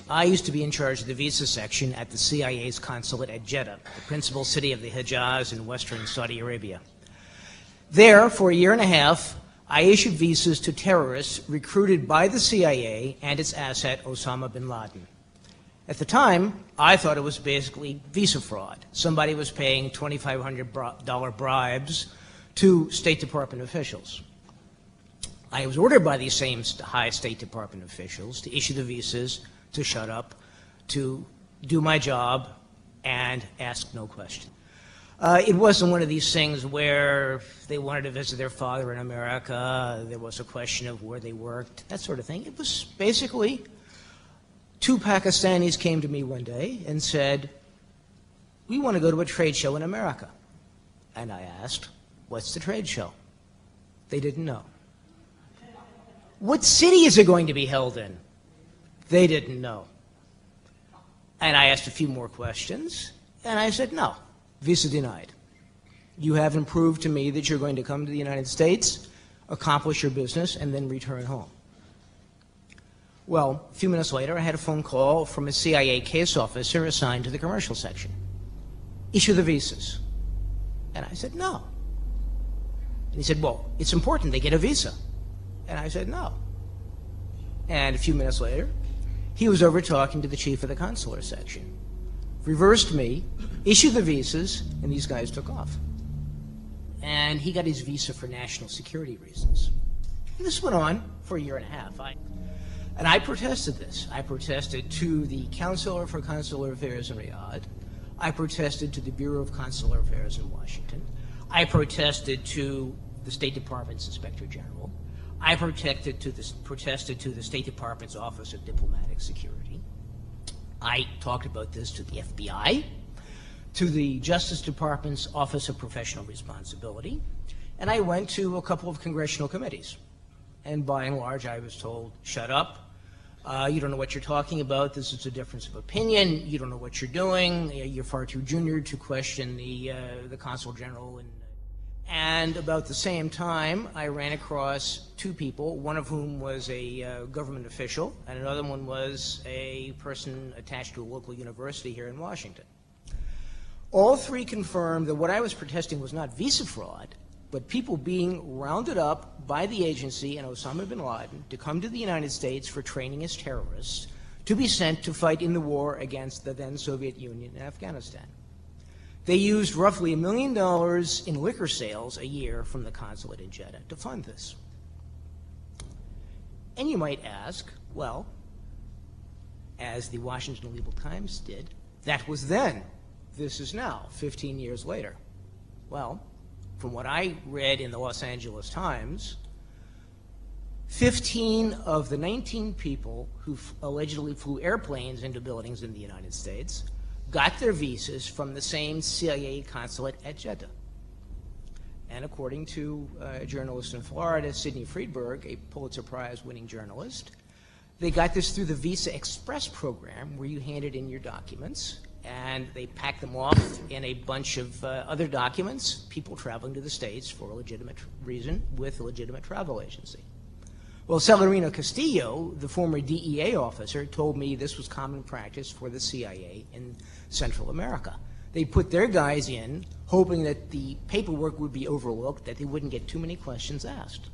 I used to be in charge of the visa section at the CIA's consulate at Jeddah, the principal city of the Hejaz in western Saudi Arabia. There, for a year and a half, I issued visas to terrorists recruited by the CIA and its asset, Osama bin Laden. At the time, I thought it was basically visa fraud. Somebody was paying $2,500 bribes to State Department officials. I was ordered by these same high State Department officials to issue the visas, to shut up, to do my job, and ask no question. It wasn't one of these things where they wanted to visit their father in America, there was a question of where they worked, that sort of thing. It was basically, two Pakistanis came to me one day and said, we want to go to a trade show in America. And I asked, what's the trade show? They didn't know. What city is it going to be held in? They didn't know. And I asked a few more questions, and I said, no, visa denied. You haven't proved to me that you're going to come to the United States, accomplish your business, and then return home. Well, a few minutes later, I had a phone call from a CIA case officer assigned to the commercial section. Issue the visas. And I said, no. And he said, well, it's important they get a visa. And I said, no. And a few minutes later, he was over talking to the chief of the consular section. Reversed me, issued the visas, and these guys took off. And he got his visa for national security reasons. And this went on for a year and a half. And I protested this. I protested to the Counselor for Consular Affairs in Riyadh. I protested to the Bureau of Consular Affairs in Washington. I protested to the State Department's Inspector General. I protested to the State Department's Office of Diplomatic Security. I talked about this to the FBI, to the Justice Department's Office of Professional Responsibility, and I went to a couple of congressional committees. And by and large, I was told, shut up. You don't know what you're talking about. This is a difference of opinion. You don't know what you're doing. You're far too junior to question the Consul General. And about the same time, I ran across two people, one of whom was a government official, and another one was a person attached to a local university here in Washington. All three confirmed that what I was protesting was not visa fraud, but people being rounded up by the agency and Osama bin Laden to come to the United States for training as terrorists, to be sent to fight in the war against the then Soviet Union and Afghanistan. They used roughly $1 million in liquor sales a year from the consulate in Jeddah to fund this. And you might ask, well, as the Washington Legal Times did, that was then. This is now, 15 years later. Well, from what I read in the Los Angeles Times, 15 of the 19 people who allegedly flew airplanes into buildings in the United States got their visas from the same CIA consulate at Jeddah. And according to a journalist in Florida, Sidney Friedberg, a Pulitzer Prize-winning journalist, they got this through the Visa Express program, where you handed in your documents, and they packed them off in a bunch of other documents, people traveling to the States for a legitimate reason with a legitimate travel agency. Well, Celerino Castillo, the former DEA officer, told me this was common practice for the CIA in Central America. They put their guys in, hoping that the paperwork would be overlooked, that they wouldn't get too many questions asked.